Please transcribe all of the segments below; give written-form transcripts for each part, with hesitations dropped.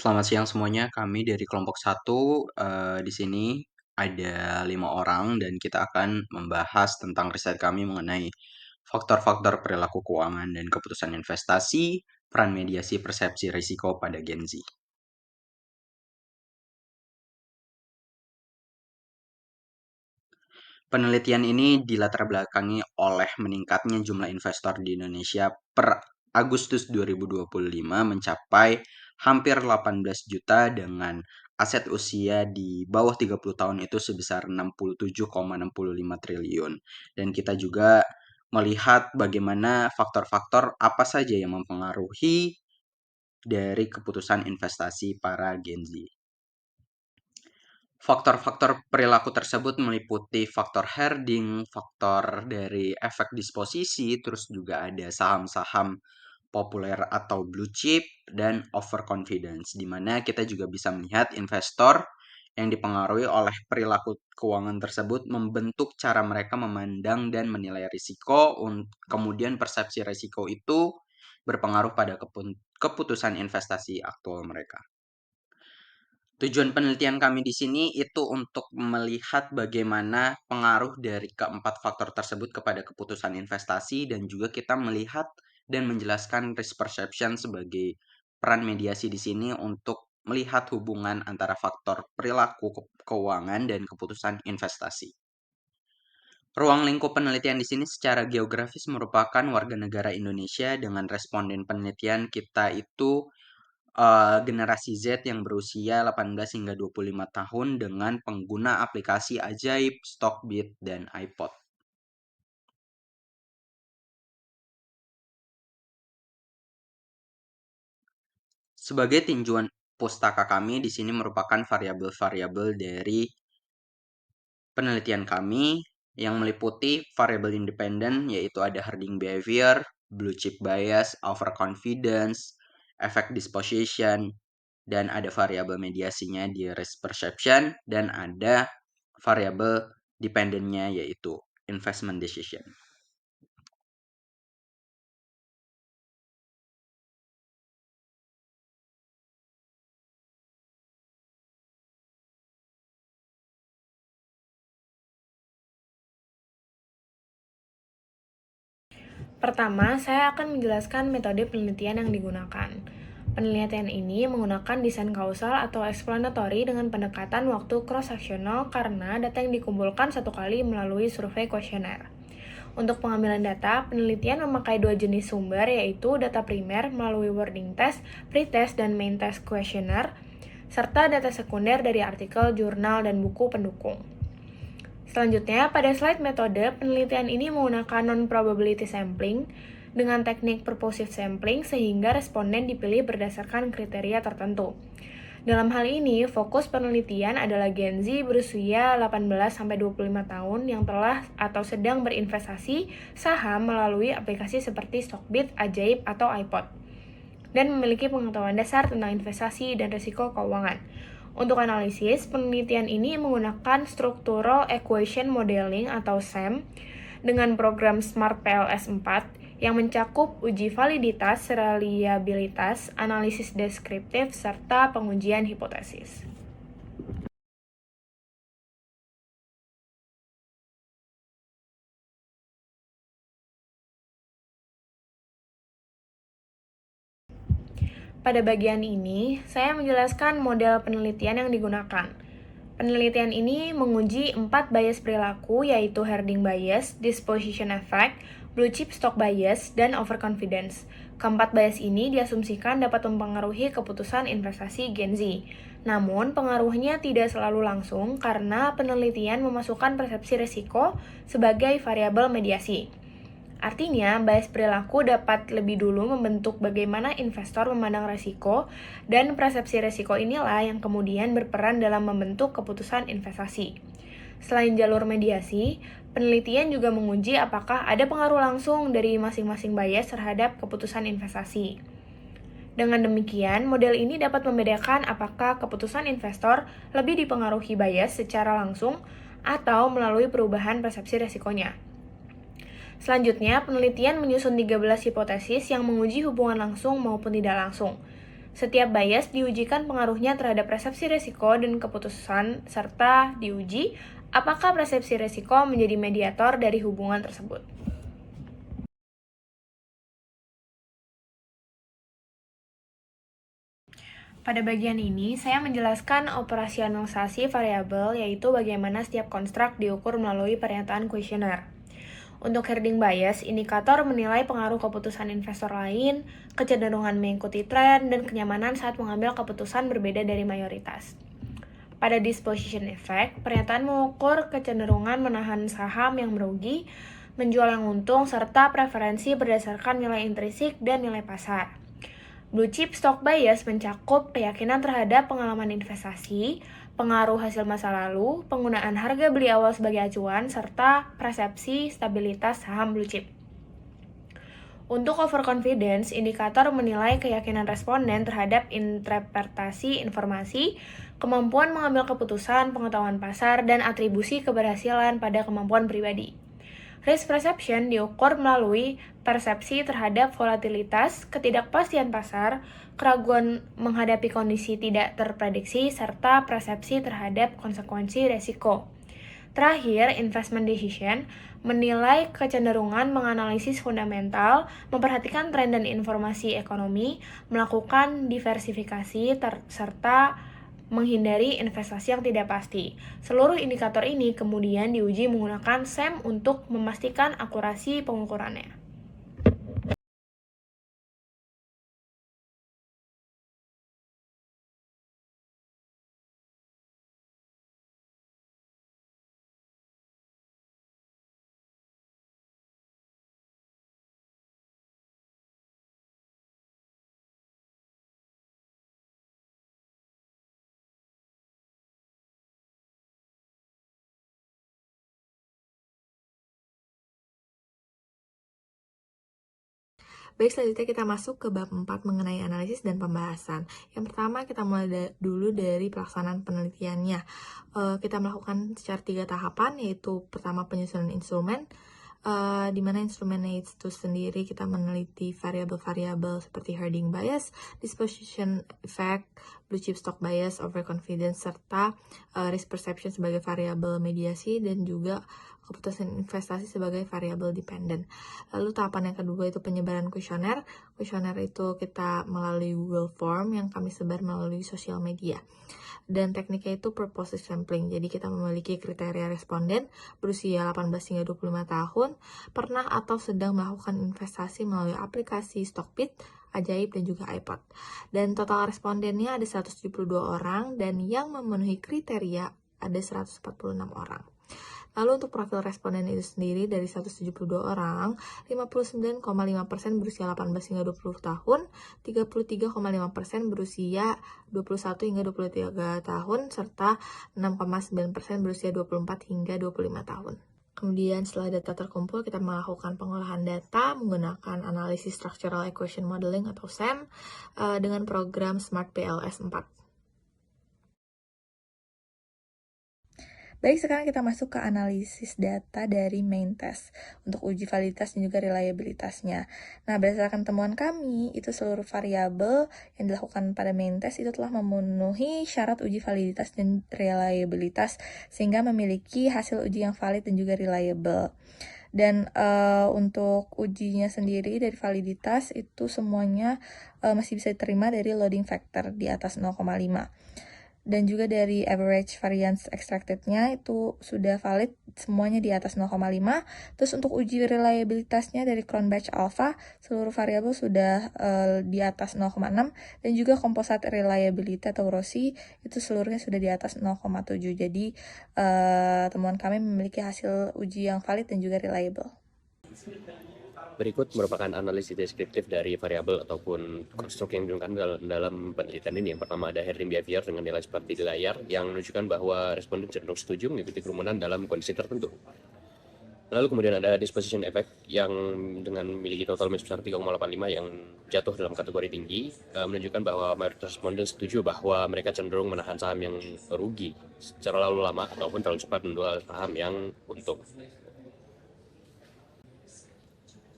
Selamat siang semuanya, kami dari kelompok satu di sini ada 5 orang dan kita akan membahas tentang riset kami mengenai faktor-faktor perilaku keuangan dan keputusan investasi, peran mediasi persepsi risiko pada Gen Z. Penelitian ini dilatar belakangi oleh meningkatnya jumlah investor di Indonesia per Agustus 2025 mencapai hampir 18 juta dengan aset usia di bawah 30 tahun itu sebesar 67,65 triliun. Dan kita juga melihat bagaimana faktor-faktor apa saja yang mempengaruhi dari keputusan investasi para Gen Z. Faktor-faktor perilaku tersebut meliputi faktor herding, faktor dari efek disposisi, terus juga ada saham-saham populer atau blue chip, dan overconfidence, di mana kita juga bisa melihat investor yang dipengaruhi oleh perilaku keuangan tersebut membentuk cara mereka memandang dan menilai risiko, kemudian persepsi risiko itu berpengaruh pada keputusan investasi aktual mereka. Tujuan penelitian kami di sini itu untuk melihat bagaimana pengaruh dari keempat faktor tersebut kepada keputusan investasi dan juga kita melihat dan menjelaskan risk perception sebagai peran mediasi di sini untuk melihat hubungan antara faktor perilaku keuangan dan keputusan investasi. Ruang lingkup penelitian di sini secara geografis merupakan warga negara Indonesia dengan responden penelitian kita itu generasi Z yang berusia 18 hingga 25 tahun dengan pengguna aplikasi Ajaib, Stockbit, dan iPod. Sebagai tinjauan pustaka kami di sini merupakan variabel-variabel dari penelitian kami yang meliputi variabel independen yaitu ada herding behavior, blue chip bias, overconfidence, effect disposition, dan ada variabel mediasinya di risk perception, dan ada variabel dependennya yaitu investment decision. Pertama, saya akan menjelaskan metode penelitian yang digunakan. Penelitian ini menggunakan desain kausal atau explanatory dengan pendekatan waktu cross-sectional karena data yang dikumpulkan satu kali melalui survei kuesioner. Untuk pengambilan data, penelitian memakai dua jenis sumber yaitu data primer melalui wording test, pretest, dan main test questionnaire, serta data sekunder dari artikel, jurnal, dan buku pendukung. Selanjutnya, pada slide metode, penelitian ini menggunakan non-probability sampling dengan teknik purposive sampling sehingga responden dipilih berdasarkan kriteria tertentu. Dalam hal ini, fokus penelitian adalah Gen Z berusia 18-25 tahun yang telah atau sedang berinvestasi saham melalui aplikasi seperti Stockbit, Ajaib, atau iPod, dan memiliki pengetahuan dasar tentang investasi dan risiko keuangan. Untuk analisis, penelitian ini menggunakan Structural Equation Modeling atau SEM dengan program Smart PLS 4 yang mencakup uji validitas, reliabilitas, analisis deskriptif, serta pengujian hipotesis. Pada bagian ini, saya menjelaskan model penelitian yang digunakan. Penelitian ini menguji 4 bias perilaku yaitu herding bias, disposition effect, blue chip stock bias, dan overconfidence. Keempat bias ini diasumsikan dapat mempengaruhi keputusan investasi Gen Z. Namun, pengaruhnya tidak selalu langsung karena penelitian memasukkan persepsi risiko sebagai variabel mediasi. Artinya, bias perilaku dapat lebih dulu membentuk bagaimana investor memandang risiko, dan persepsi risiko inilah yang kemudian berperan dalam membentuk keputusan investasi. Selain jalur mediasi, penelitian juga menguji apakah ada pengaruh langsung dari masing-masing bias terhadap keputusan investasi. Dengan demikian, model ini dapat membedakan apakah keputusan investor lebih dipengaruhi bias secara langsung atau melalui perubahan persepsi risikonya. Selanjutnya, penelitian menyusun 13 hipotesis yang menguji hubungan langsung maupun tidak langsung. Setiap bias diujikan pengaruhnya terhadap persepsi risiko dan keputusan, serta diuji apakah persepsi risiko menjadi mediator dari hubungan tersebut. Pada bagian ini, saya menjelaskan operasionalisasi variabel, yaitu bagaimana setiap konstruk diukur melalui pernyataan kuesioner. Untuk herding bias, indikator menilai pengaruh keputusan investor lain, kecenderungan mengikuti tren, dan kenyamanan saat mengambil keputusan berbeda dari mayoritas. Pada disposition effect, pernyataan mengukur kecenderungan menahan saham yang merugi, menjual yang untung, serta preferensi berdasarkan nilai intrinsik dan nilai pasar. Blue chip stock bias mencakup keyakinan terhadap pengalaman investasi, pengaruh hasil masa lalu, penggunaan harga beli awal sebagai acuan, serta persepsi stabilitas saham blue chip. Untuk overconfidence, indikator menilai keyakinan responden terhadap interpretasi informasi, kemampuan mengambil keputusan, pengetahuan pasar, dan atribusi keberhasilan pada kemampuan pribadi. Risk perception diukur melalui persepsi terhadap volatilitas, ketidakpastian pasar, keraguan menghadapi kondisi tidak terprediksi, serta persepsi terhadap konsekuensi resiko. Terakhir, investment decision menilai kecenderungan menganalisis fundamental, memperhatikan tren dan informasi ekonomi, melakukan diversifikasi, serta menghindari investasi yang tidak pasti. Seluruh indikator ini kemudian diuji menggunakan SEM untuk memastikan akurasi pengukurannya. Baik, selanjutnya kita masuk ke bab 4 mengenai analisis dan pembahasan. Yang pertama, kita mulai dulu dari pelaksanaan penelitiannya. Kita melakukan secara 3 tahapan, yaitu pertama penyusunan instrumen, di mana instrumennya itu sendiri kita meneliti variabel-variabel seperti herding bias, disposition effect, blue chip stock bias, overconfidence, serta risk perception sebagai variabel mediasi, dan juga keputusan investasi sebagai variabel dependent. Lalu tahapan yang kedua itu penyebaran kuesioner. Kuesioner itu kita melalui Google Form yang kami sebar melalui sosial media. Dan tekniknya itu purposive sampling. Jadi kita memiliki kriteria responden berusia 18 hingga 25 tahun, pernah atau sedang melakukan investasi melalui aplikasi Stockbit, Ajaib, dan juga iPod. Dan total respondennya ada 172 orang, dan yang memenuhi kriteria ada 146 orang. Lalu untuk profil responden itu sendiri dari 172 orang, 59,5% berusia 18 hingga 20 tahun, 33,5% berusia 21 hingga 23 tahun, serta 6,9% berusia 24 hingga 25 tahun. Kemudian setelah data terkumpul, kita melakukan pengolahan data menggunakan analisis structural equation modeling atau SEM dengan program Smart PLS 4. Baik, sekarang kita masuk ke analisis data dari main test untuk uji validitas dan juga reliabilitasnya. Nah, berdasarkan temuan kami, itu seluruh variabel yang dilakukan pada main test itu telah memenuhi syarat uji validitas dan reliabilitas sehingga memiliki hasil uji yang valid dan juga reliable. Dan untuk ujinya sendiri dari validitas itu semuanya masih bisa diterima dari loading factor di atas 0,5. Dan juga dari average variance extracted-nya itu sudah valid semuanya di atas 0,5. Terus untuk uji reliabilitasnya dari Cronbach Alpha, seluruh variabel sudah di atas 0,6. Dan juga composite reliability atau ROSI itu seluruhnya sudah di atas 0,7. Jadi temuan kami memiliki hasil uji yang valid dan juga reliable. Berikut merupakan analisis deskriptif dari variabel ataupun konstruk yang digunakan dalam penelitian ini. Yang pertama ada herding behavior dengan nilai seperti di layar yang menunjukkan bahwa responden cenderung setuju mengikuti kerumunan dalam kondisi tertentu. Lalu kemudian ada disposition effect yang dengan memiliki total sebesar 3,85 yang jatuh dalam kategori tinggi, menunjukkan bahwa mayoritas responden setuju bahwa mereka cenderung menahan saham yang rugi secara lalu lama ataupun terlalu cepat menjual saham yang untung.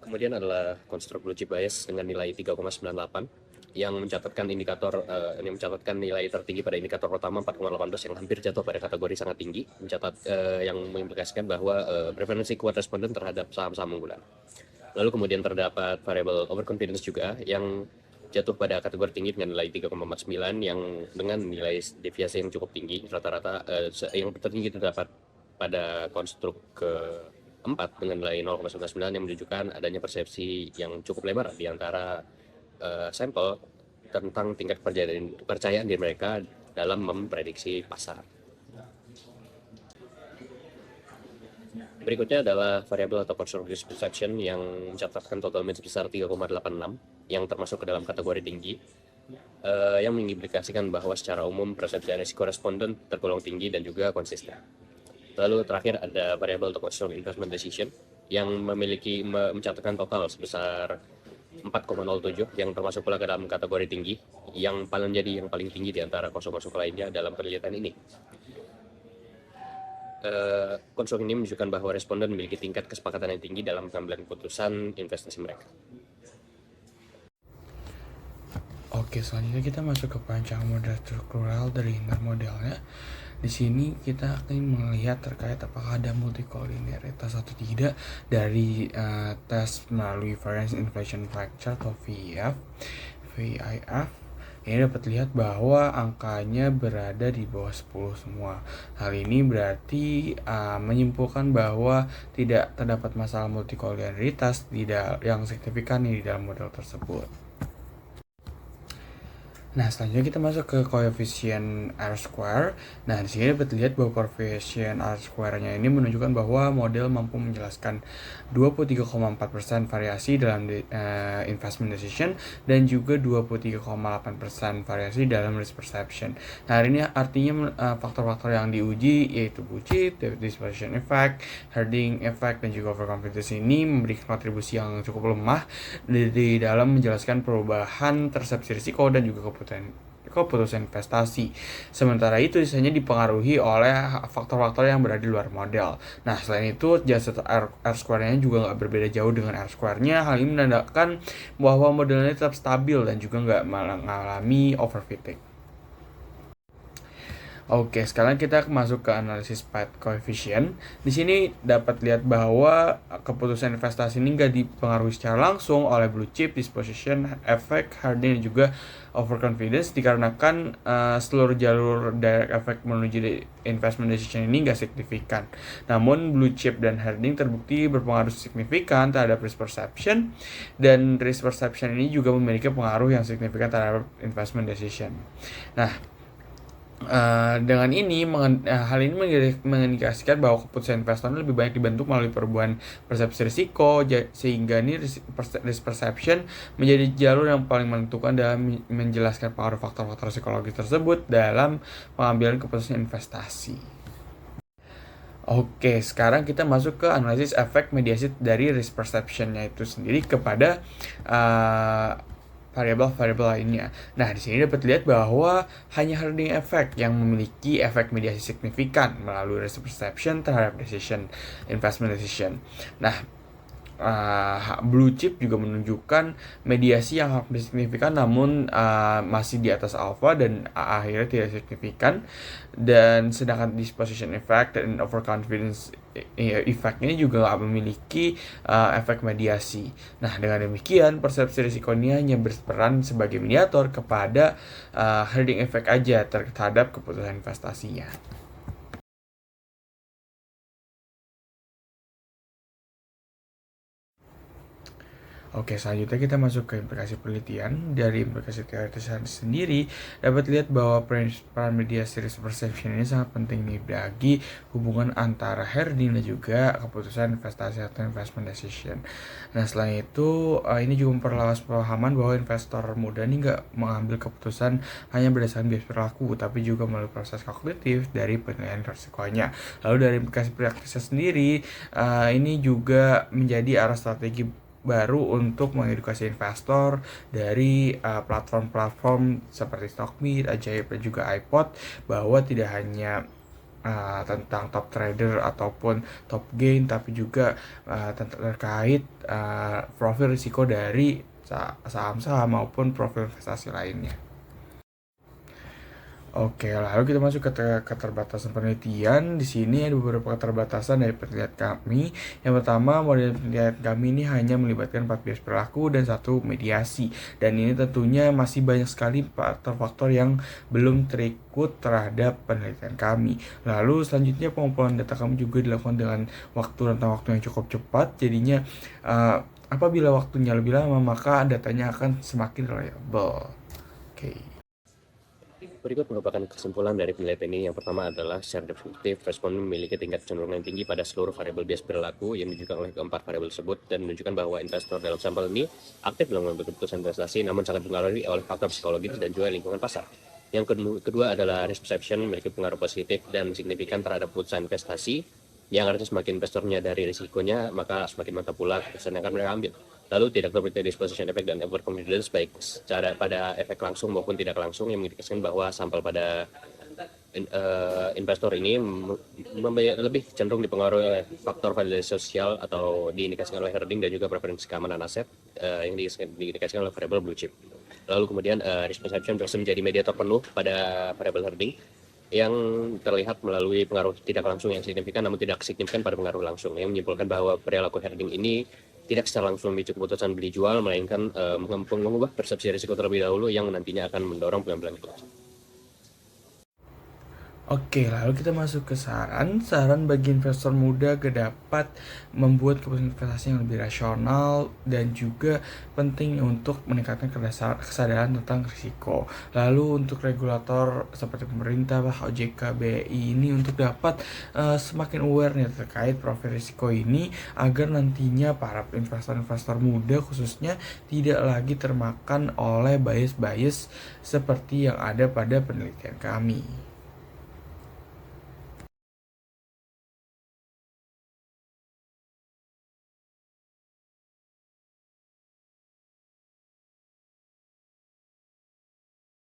Kemudian adalah konstruk blue chip bias dengan nilai 3,98 yang mencatatkan nilai tertinggi pada indikator pertama 4,18 yang hampir jatuh pada kategori sangat tinggi, yang mengimplikasikan bahwa preferensi kuat responden terhadap saham-saham unggulan. Lalu kemudian terdapat variabel overconfidence juga yang jatuh pada kategori tinggi dengan nilai 3,49 yang dengan nilai deviasi yang cukup tinggi, rata-rata yang tertinggi terdapat pada konstruk keempat dengan nilai 0,99 yang menunjukkan adanya persepsi yang cukup lebar di antara sampel tentang tingkat kepercayaan diri mereka dalam memprediksi pasar. Berikutnya adalah variabel atau construct risk perception yang mencatatkan total match sebesar 3,86 yang termasuk ke dalam kategori tinggi, yang mengimplikasikan bahwa secara umum persepsi risiko responden tergolong tinggi dan juga konsisten. Lalu terakhir ada variabel atau construct investment decision yang mencatatkan total sebesar 4,07 yang termasuk pula ke dalam kategori tinggi yang paling tinggi di antara konsumsi lainnya dalam penelitian ini. Konstruk ini menunjukkan bahwa responden memiliki tingkat kesepakatan yang tinggi dalam pengambilan keputusan investasi mereka. Oke, selanjutnya kita masuk ke panjang modal struktural dari intermodalnya. Di sini kita akan melihat terkait apakah ada multikoliniaritas atau tidak dari tes melalui Variance Inflation Factor atau VIF. Ini dapat lihat bahwa angkanya berada di bawah 10 semua. Hal ini berarti menyimpulkan bahwa tidak terdapat masalah multikoliniaritas yang signifikan di dalam model tersebut. Nah, selanjutnya kita masuk ke koefisien R-square. Nah, di sini dapat dilihat bahwa koefisien R-square-nya ini menunjukkan bahwa model mampu menjelaskan 23,4% variasi dalam investment decision dan juga 23,8% variasi dalam risk perception. Nah, ini artinya faktor-faktor yang diuji yaitu blue chip, dispersion effect, herding effect, dan juga overconfidence ini memberikan kontribusi yang cukup lemah di dalam menjelaskan perubahan persepsi risiko dan juga keputusan investasi. Sementara itu sisanya dipengaruhi oleh faktor-faktor yang berada di luar model. Nah, selain itu jasa R-square-nya juga nggak berbeda jauh dengan R-square-nya. Hal ini menandakan bahwa modelnya tetap stabil dan juga nggak mengalami overfitting. Oke, sekarang kita masuk ke analisis path coefficient. Di sini dapat lihat bahwa keputusan investasi ini nggak dipengaruhi secara langsung oleh blue chip, disposition, effect, herding, dan juga overconfidence dikarenakan seluruh jalur direct effect menuju investment decision ini nggak signifikan. Namun blue chip dan herding terbukti berpengaruh signifikan terhadap risk perception, dan risk perception ini juga memiliki pengaruh yang signifikan terhadap investment decision. Nah, dengan ini hal ini mengindikasikan bahwa keputusan investor lebih banyak dibentuk melalui perubahan persepsi risiko, sehingga ini risk perception menjadi jalur yang paling menentukan dalam menjelaskan pengaruh faktor-faktor psikologis tersebut dalam pengambilan keputusan investasi. Oke, sekarang kita masuk ke analisis efek mediasi dari risk perception-nya itu sendiri kepada variabel-variabel lainnya. Nah, di sini dapat dilihat bahwa hanya herding effect yang memiliki efek mediasi signifikan melalui risk perception terhadap investment decision. Nah, blue chip juga menunjukkan mediasi yang hampir signifikan namun masih di atas alpha dan akhirnya tidak signifikan, dan sedangkan disposition effect dan overconfidence effect ini juga nggak memiliki efek mediasi. Nah, dengan demikian persepsi risiko ini hanya berperan sebagai mediator kepada herding effect aja terhadap keputusan investasinya. Oke, selanjutnya kita masuk ke implikasi penelitian. Dari implikasi teoritis sendiri, dapat lihat bahwa peran mediasi risk perception ini sangat penting nih bagi hubungan antara herding dan juga keputusan investasi atau investment decision. Nah, selain itu, ini juga memperluas pemahaman bahwa investor muda ini nggak mengambil keputusan hanya berdasarkan bias perilaku, tapi juga melalui proses kognitif dari penilaian risikonya. Lalu dari implikasi praktisnya sendiri, ini juga menjadi arah strategi baru untuk mengedukasi investor dari platform-platform seperti Stockbit, Ajaib, dan juga iPod, bahwa tidak hanya tentang top trader ataupun top gain, tapi juga terkait profil risiko dari saham-saham maupun profil investasi lainnya. Oke, lalu kita masuk ke keterbatasan penelitian. Di sini ada beberapa keterbatasan dari penelitian kami. Yang pertama, model penelitian kami ini hanya melibatkan 4 bias perilaku dan 1 mediasi. Dan ini tentunya masih banyak sekali faktor-faktor yang belum terikut terhadap penelitian kami. Lalu selanjutnya pengumpulan data kami juga dilakukan dengan rentang waktu yang cukup cepat. Jadinya apabila waktunya lebih lama, maka datanya akan semakin reliable. Oke. Berikut merupakan kesimpulan dari penelitian ini. Yang pertama adalah secara deskriptif, respon memiliki tingkat kecenderungan yang tinggi pada seluruh variabel bias perilaku yang ditunjukkan oleh keempat variabel tersebut dan menunjukkan bahwa investor dalam sampel ini aktif dalam mengambil keputusan investasi namun sangat dipengaruhi oleh faktor psikologis dan juga lingkungan pasar. Yang kedua adalah risk perception memiliki pengaruh positif dan signifikan terhadap keputusan investasi, yang artinya semakin investor menyadari risikonya, maka semakin mantap pula keputusan yang akan mereka ambil. Lalu tidak terdapat disposition effect dan overconfidence baik secara pada efek langsung maupun tidak langsung yang mengindikasikan bahwa sampel pada investor ini lebih cenderung dipengaruhi oleh faktor validasi sosial atau diindikasikan oleh herding dan juga preferensi keamanan aset yang diindikasikan oleh variable blue chip. Lalu kemudian risk perception bisa menjadi mediator penuh pada variable herding yang terlihat melalui pengaruh tidak langsung yang signifikan namun tidak signifikan pada pengaruh langsung, yang menyimpulkan bahwa perilaku herding ini tidak secara langsung memicu keputusan beli jual, melainkan mengubah persepsi risiko terlebih dahulu yang nantinya akan mendorong pengambilan keputusan. Oke, lalu kita masuk ke saran bagi investor muda agar dapat membuat keputusan investasi yang lebih rasional dan juga penting untuk meningkatkan kesadaran tentang risiko. Lalu untuk regulator seperti pemerintah, OJK, BI ini untuk dapat semakin aware nih terkait profil risiko ini agar nantinya para investor-investor muda khususnya tidak lagi termakan oleh bias-bias seperti yang ada pada penelitian kami.